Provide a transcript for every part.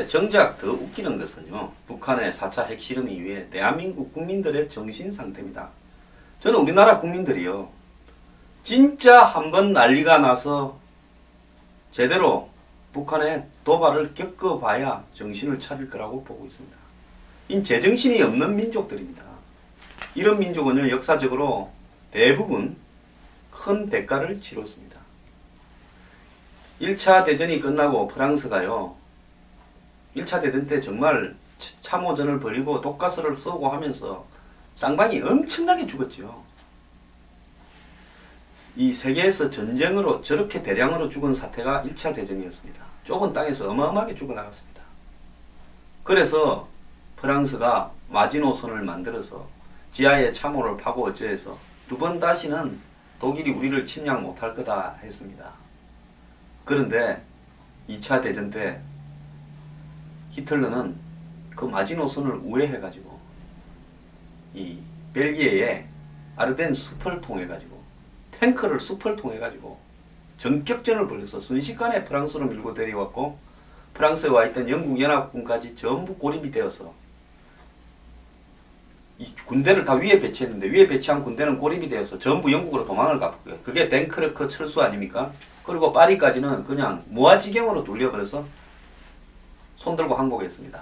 그런데 정작 더 웃기는 것은요, 북한의 4차 핵실험 이후에 대한민국 국민들의 정신 상태입니다. 저는 우리나라 국민들이요, 진짜 한번 난리가 나서 제대로 북한의 도발을 겪어봐야 정신을 차릴 거라고 보고 있습니다. 이 제정신이 없는 민족들입니다. 이런 민족은요, 역사적으로 대부분 큰 대가를 치렀습니다. 1차 대전이 끝나고 프랑스가요, 1차 대전 때 정말 참호전을 벌이고 독가스를 쏘고 하면서 쌍방이 엄청나게 죽었죠. 이 세계에서 전쟁으로 저렇게 대량으로 죽은 사태가 1차 대전이었습니다. 좁은 땅에서 어마어마하게 죽어나갔습니다. 그래서 프랑스가 마지노선을 만들어서 지하에 참호를 파고 어쩌해서 두 번 다시는 독일이 우리를 침략 못할 거다 했습니다. 그런데 2차 대전 때 히틀러는 그 마지노선을 우회해가지고 이 벨기에의 아르덴 숲을 통해가지고 탱크를 숲을 통해가지고 전격전을 벌여서 순식간에 프랑스로 밀고 데려왔고, 프랑스에 와 있던 영국 연합군까지 전부 고립이 되어서 이 군대를 다 위에 배치했는데, 위에 배치한 군대는 고립이 되어서 전부 영국으로 도망을 갔고요. 그게 덩크르크 철수 아닙니까? 그리고 파리까지는 그냥 무아지경으로 돌려버려서 손들고 항복했습니다.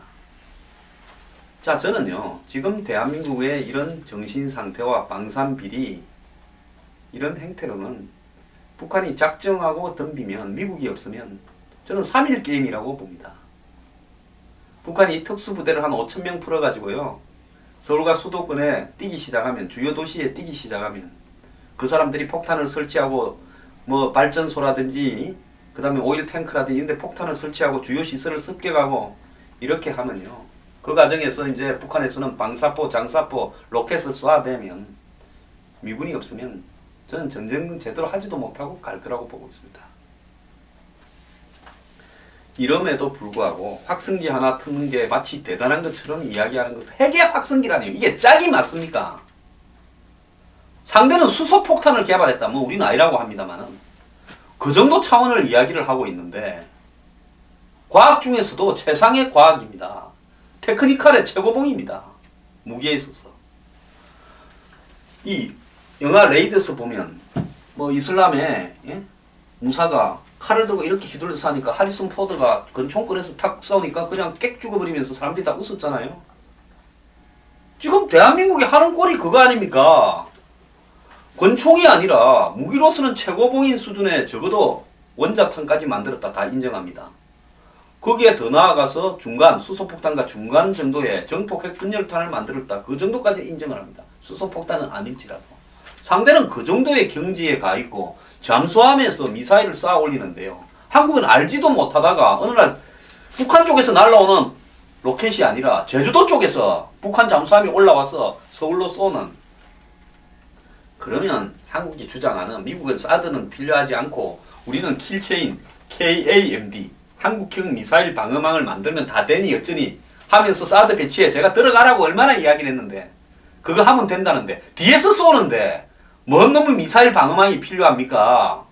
자, 저는요, 지금 대한민국의 이런 정신상태와 방산비리, 이런 행태로는 북한이 작정하고 덤비면, 미국이 없으면 저는 3일 게임이라고 봅니다. 북한이 특수부대를 한 5,000명 풀어가지고요, 서울과 수도권에 뛰기 시작하면, 주요 도시에 뛰기 시작하면 그 사람들이 폭탄을 설치하고 뭐 발전소라든지 그 다음에 오일 탱크라든지 이런 데 폭탄을 설치하고 주요 시설을 습격하고 이렇게 하면요, 그 과정에서 이제 북한에서는 방사포, 장사포, 로켓을 쏴대면 미군이 없으면 저는 전쟁은 제대로 하지도 못하고 갈 거라고 보고 있습니다. 이럼에도 불구하고 확성기 하나 트는 게 마치 대단한 것처럼 이야기하는 것도, 핵의 확성기라니요, 이게 짝이 맞습니까? 상대는 수소폭탄을 개발했다, 뭐 우리는 아니라고 합니다만은 그 정도 차원을 이야기를 하고 있는데, 과학 중에서도 최상의 과학입니다. 테크니컬의 최고봉입니다. 무기에 있어서. 이 영화 레이드에서 보면 뭐 이슬람의 무사가 칼을 들고 이렇게 휘둘러서 하니까 하리슨 포드가 권총 꺼내서 탁 쏘니까 그냥 깨 죽어버리면서 사람들이 다 웃었잖아요. 지금 대한민국이 하는 꼴이 그거 아닙니까? 권총이 아니라 무기로서는 최고봉인 수준의 적어도 원자탄까지 만들었다, 다 인정합니다. 거기에 더 나아가서 중간, 수소폭탄과 중간 정도의 정폭핵 분열탄을 만들었다, 그 정도까지 인정을 합니다. 수소폭탄은 아닐지라도. 상대는 그 정도의 경지에 가 있고 잠수함에서 미사일을 쌓아 올리는데요, 한국은 알지도 못하다가 어느 날 북한 쪽에서 날라오는 로켓이 아니라 제주도 쪽에서 북한 잠수함이 올라와서 서울로 쏘는, 그러면 한국이 주장하는 미국은 사드는 필요하지 않고 우리는 킬체인 KAMD 한국형 미사일 방어망을 만들면 다 되니 어쩌니 하면서 사드 배치에 제가 들어가라고 얼마나 이야기를 했는데, 그거 하면 된다는데 뒤에서 쏘는데 뭔 놈의 미사일 방어망이 필요합니까?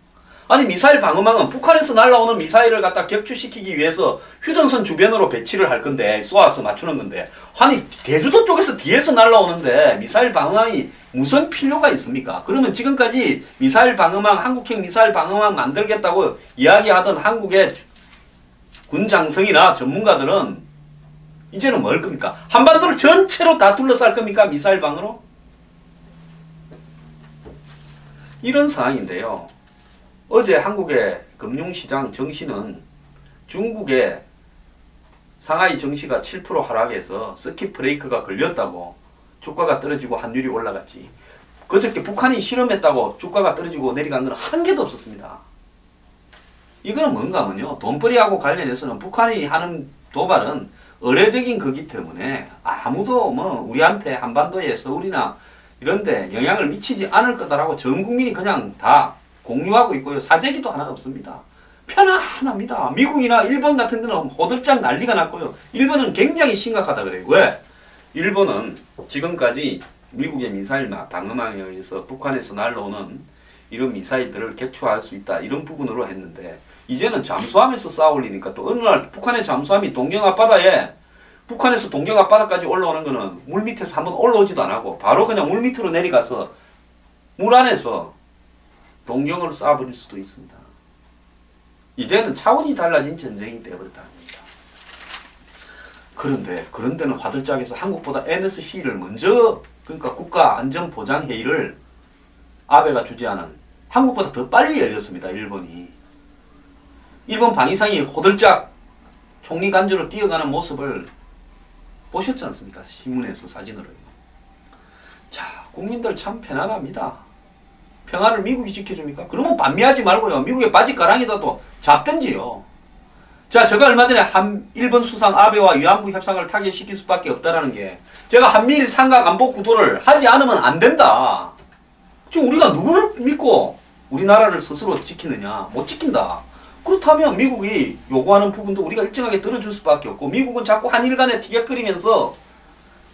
아니, 미사일 방어망은 북한에서 날라오는 미사일을 갖다 격추시키기 위해서 휴전선 주변으로 배치를 할 건데, 쏘아서 맞추는 건데, 아니 제주도 쪽에서 뒤에서 날라오는데 미사일 방어망이 무슨 필요가 있습니까? 그러면 지금까지 미사일 방어망, 한국형 미사일 방어망 만들겠다고 이야기하던 한국의 군장성이나 전문가들은 이제는 뭘 겁니까? 한반도를 전체로 다 둘러쌀 겁니까? 미사일 방어로? 이런 상황인데요, 어제 한국의 금융시장 정시는 중국의 상하이 정시가 7% 하락해서 서킷 브레이크가 걸렸다고 주가가 떨어지고 환율이 올라갔지, 그저께 북한이 실험했다고 주가가 떨어지고 내려간 건 한 개도 없었습니다. 이거는 뭔가 하면요, 돈벌이하고 관련해서는 북한이 하는 도발은 의례적인 거기 때문에 아무도 뭐 우리한테 한반도에 서울이나 이런데 영향을 미치지 않을 거다라고 전 국민이 그냥 다 공유하고 있고요, 사재기도 하나 없습니다. 편안합니다. 미국이나 일본 같은 데는 호들짝 난리가 났고요, 일본은 굉장히 심각하다 그래요. 왜? 일본은 지금까지 미국의 미사일 방어망에 의해서 북한에서 날라오는 이런 미사일들을 격추할 수 있다, 이런 부분으로 했는데, 이제는 잠수함에서 쌓아 올리니까 또 어느 날 북한의 잠수함이 동경 앞바다에 북한에서 동경 앞바다까지 올라오는 거는 물 밑에서 한번 올라오지도 안 하고 바로 그냥 물 밑으로 내려가서 물 안에서 동경을 쌓아버릴 수도 있습니다. 이제는 차원이 달라진 전쟁이 되어버렸다 합니다. 그런데는 화들짝에서 한국보다 NSC를 먼저 그러니까 국가안전보장회의를 아베가 주재하는 한국보다 더 빨리 열렸습니다. 일본이. 일본 방위상이 호들짝 총리 간주로 뛰어가는 모습을 보셨지 않습니까? 신문에서 사진으로요. 자, 국민들 참 편안합니다. 평화를 미국이 지켜줍니까? 그러면 반미하지 말고요. 미국의 바지가랑이라도 잡든지요. 자, 제가 얼마 전에 일본 수상 아베와 위안부 협상을 타결시킬 수밖에 없다라는 게 제가 한미일 삼각 안보 구도를 하지 않으면 안 된다. 지금 우리가 누구를 믿고 우리나라를 스스로 지키느냐? 못 지킨다. 그렇다면 미국이 요구하는 부분도 우리가 일정하게 들어줄 수밖에 없고 미국은 자꾸 한일 간에 티격거리면서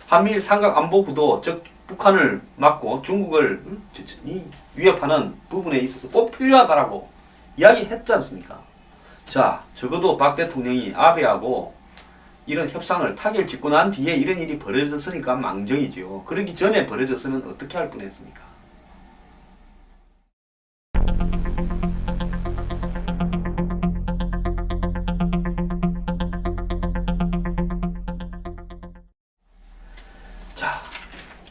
한미일 삼각 안보 구도 즉 북한을 막고 중국을 위협하는 부분에 있어서 꼭 필요하다라고 이야기했지 않습니까? 자, 적어도 박 대통령이 아베하고 이런 협상을 타결 짓고 난 뒤에 이런 일이 벌어졌으니까 망정이지요. 그러기 전에 벌어졌으면 어떻게 할 뻔했습니까? 자,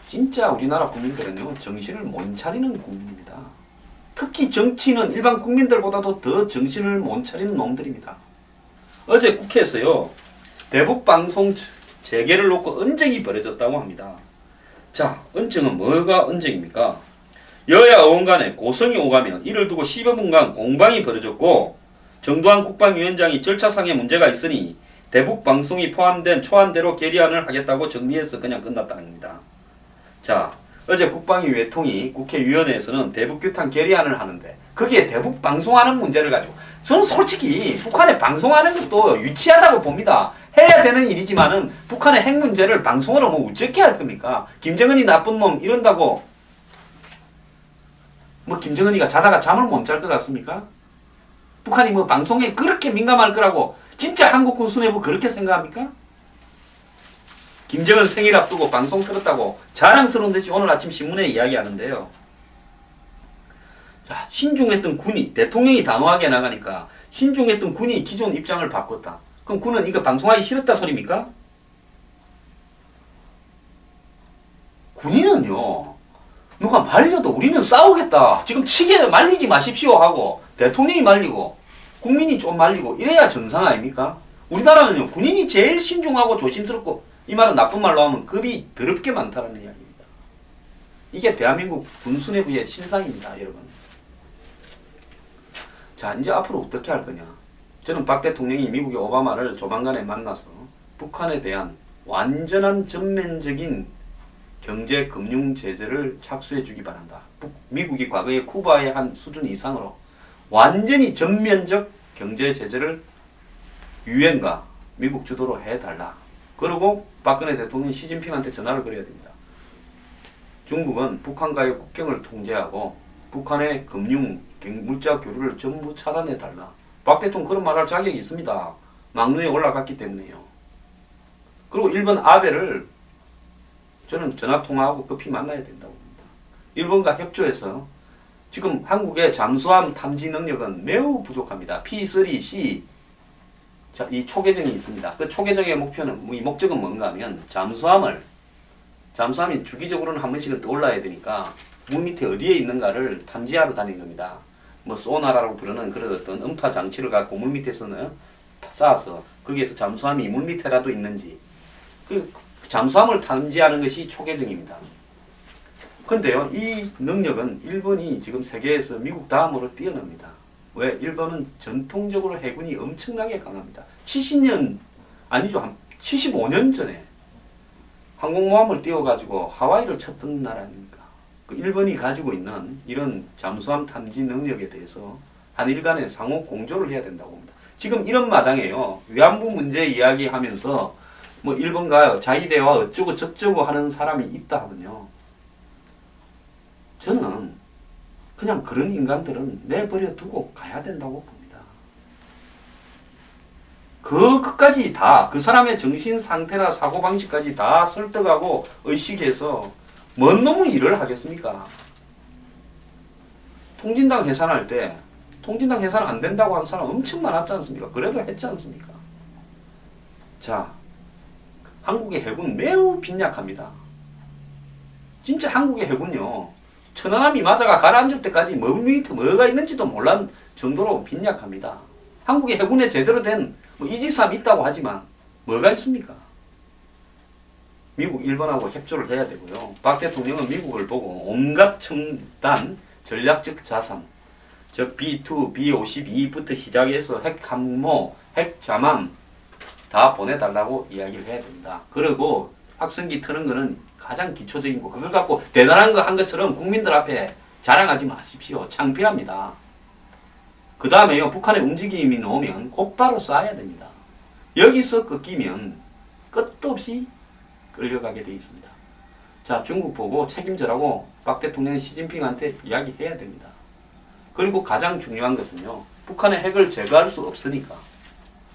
진짜 우리나라 국민들은요, 정신을 못 차리는 국민입니다. 특히 정치는 일반 국민들보다도 더 정신을 못 차리는 놈들입니다. 어제 국회에서요, 대북방송 재개를 놓고 언쟁이 벌어졌다고 합니다. 자, 언쟁은 뭐가 언쟁입니까? 여야 의원 간에 고성이 오가며 이를 두고 10여 분간 공방이 벌어졌고 정두환 국방위원장이 절차상의 문제가 있으니 대북방송이 포함된 초안대로 결의안을 하겠다고 정리해서 그냥 끝났다는 겁니다. 자, 어제 국방위 외통이 국회위원회에서는 대북규탄 결의안을 하는데 거기에 대북방송하는 문제를 가지고 저는 솔직히 북한에 방송하는 것도 유치하다고 봅니다. 해야 되는 일이지만은 북한의 핵 문제를 방송으로 뭐 어떻게 할 겁니까? 김정은이 나쁜 놈 이런다고 뭐 김정은이가 자다가 잠을 못 잘 것 같습니까? 북한이 뭐 방송에 그렇게 민감할 거라고 진짜 한국군 수뇌부 그렇게 생각합니까? 김정은 생일 앞두고 방송 틀었다고 자랑스러운 듯이 오늘 아침 신문에 이야기하는데요. 자, 신중했던 군이 대통령이 단호하게 나가니까 신중했던 군이 기존 입장을 바꿨다. 그럼 군은 이거 방송하기 싫었다 소리입니까? 군인은요. 누가 말려도 우리는 싸우겠다. 지금 치게 말리지 마십시오 하고 대통령이 말리고 국민이 좀 말리고 이래야 정상 아닙니까? 우리나라는요. 군인이 제일 신중하고 조심스럽고 이 말은 나쁜 말로 하면 겁이 더럽게 많다는 이야기입니다. 이게 대한민국 군수뇌부의 실상입니다. 여러분. 자, 이제 앞으로 어떻게 할 거냐. 저는 박 대통령이 미국의 오바마를 조만간에 만나서 북한에 대한 완전한 전면적인 경제 금융 제재를 착수해 주기 바란다. 미국이 과거에 쿠바의 한 수준 이상으로 완전히 전면적 경제 제재를 유엔과 미국 주도로 해달라. 그리고 박근혜 대통령이 시진핑한테 전화를 걸어야 됩니다. 중국은 북한과의 국경을 통제하고 북한의 금융, 물자 교류를 전부 차단해달라. 박 대통령 그런 말할 자격이 있습니다. 막루에 올라갔기 때문에요. 그리고 일본 아베를 저는 전화통화하고 급히 만나야 된다고 봅니다. 일본과 협조해서 지금 한국의 잠수함 탐지 능력은 매우 부족합니다. P3C 자, 이 초계정이 있습니다. 그 초계정의 목표는, 이 목적은 뭔가 하면 잠수함이 주기적으로는 한 번씩은 떠올라야 되니까 물 밑에 어디에 있는가를 탐지하러 다니는 겁니다. 뭐 소나라라고 부르는 그런 어떤 음파 장치를 갖고 물 밑에서는 쌓아서 거기에서 잠수함이 물 밑에라도 있는지 그 잠수함을 탐지하는 것이 초계정입니다. 그런데요, 이 능력은 일본이 지금 세계에서 미국 다음으로 뛰어납니다. 왜? 일본은 전통적으로 해군이 엄청나게 강합니다. 70년, 아니죠. 한 75년 전에 항공모함을 띄워가지고 하와이를 쳤던 나라 아닙니까? 그 일본이 가지고 있는 이런 잠수함 탐지 능력에 대해서 한일 간에 상호 공조를 해야 된다고 봅니다. 지금 이런 마당에요. 위안부 문제 이야기하면서 뭐 일본과 자위대와 어쩌고 저쩌고 하는 사람이 있다 하면요. 저는 그냥 그런 인간들은 내버려 두고 가야 된다고 봅니다. 그것까지 다 그 사람의 정신 상태나 사고 방식까지 다 설득하고 의식해서 뭔 놈의 일을 하겠습니까? 통진당 해산할 때 통진당 해산 안 된다고 하는 사람 엄청 많았지 않습니까? 그래도 했지 않습니까? 자, 한국의 해군 매우 빈약합니다. 진짜 한국의 해군요. 천안함이 맞아가 가라앉을 때까지 뭐가 있는지도 몰란 정도로 빈약합니다. 한국의 해군에 제대로 된 이지삼 있다고 하지만 뭐가 있습니까? 미국, 일본하고 협조를 해야 되고요. 박 대통령은 미국을 보고 온갖 첨단 전략적 자산, 즉 B2, B52부터 시작해서 핵 함모, 핵 잠함 다 보내달라고 이야기를 해야 됩니다. 그리고 확성기 트는 거는 가장 기초적인 거. 그걸 갖고 대단한 거 한 것처럼 국민들 앞에 자랑하지 마십시오. 창피합니다. 그 다음에요. 북한의 움직임이 나오면 곧바로 쏴야 됩니다. 여기서 꺾이면 끝도 없이 끌려가게 돼 있습니다. 자, 중국 보고 책임져라고 박 대통령이 시진핑한테 이야기해야 됩니다. 그리고 가장 중요한 것은요. 북한의 핵을 제거할 수 없으니까.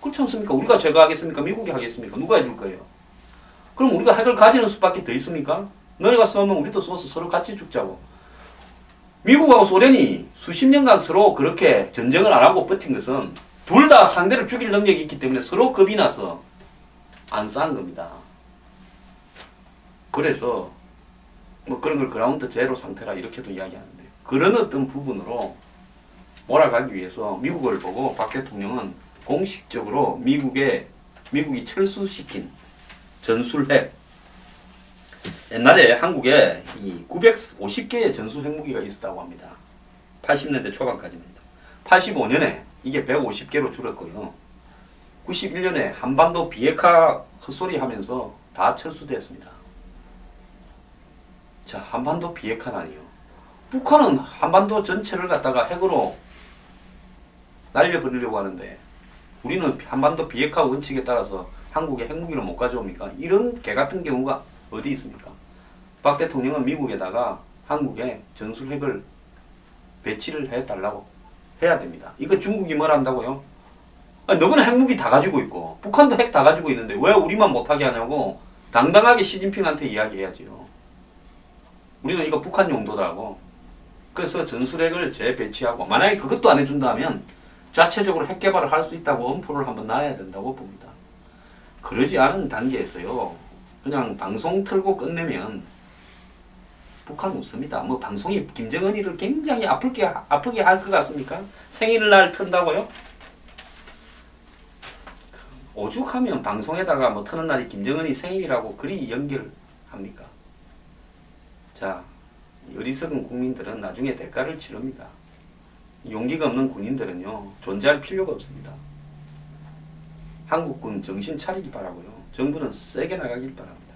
그렇지 않습니까? 우리가 제거하겠습니까? 미국이 하겠습니까? 누가 해줄 거예요? 그럼 우리가 핵을 가지는 수밖에 더 있습니까? 너네가 쏘면 우리도 쏘서 서로 같이 죽자고. 미국하고 소련이 수십 년간 서로 그렇게 전쟁을 안 하고 버틴 것은 둘 다 상대를 죽일 능력이 있기 때문에 서로 겁이 나서 안 싸운 겁니다. 그래서 뭐 그런 걸 그라운드 제로 상태라 이렇게도 이야기하는데 그런 어떤 부분으로 몰아가기 위해서 미국을 보고 박 대통령은 공식적으로 미국이 철수시킨 전술핵 옛날에 한국에 이 950개의 전술 핵무기가 있었다고 합니다. 80년대 초반까지입니다. 85년에 이게 150개로 줄었고요. 91년에 한반도 비핵화 헛소리 하면서 다 철수됐습니다. 자, 한반도 비핵화라니요. 북한은 한반도 전체를 갖다가 핵으로 날려버리려고 하는데 우리는 한반도 비핵화 원칙에 따라서 한국에 핵무기를 못 가져옵니까? 이런 개 같은 경우가 어디 있습니까? 박 대통령은 미국에다가 한국에 전술핵을 배치를 해달라고 해야 됩니다. 이거 중국이 뭘 한다고요? 아니, 너는 핵무기 다 가지고 있고 북한도 핵 다 가지고 있는데 왜 우리만 못하게 하냐고 당당하게 시진핑한테 이야기해야지요. 우리는 이거 북한 용도다고. 그래서 전술핵을 재배치하고 만약에 그것도 안 해준다면 자체적으로 핵 개발을 할 수 있다고 엄포를 한번 놔야 된다고 봅니다. 그러지 않은 단계에서요. 그냥 방송 틀고 끝내면 북한 웃습니다. 뭐 방송이 김정은이를 굉장히 아프게 할 것 같습니까? 생일날 튼다고요? 오죽하면 방송에다가 뭐 트는 날이 김정은이 생일이라고 그리 연결합니까? 자, 어리석은 국민들은 나중에 대가를 치릅니다. 용기가 없는 군인들은요, 존재할 필요가 없습니다. 한국군 정신 차리기 바라고요. 정부는 세게 나가길 바랍니다.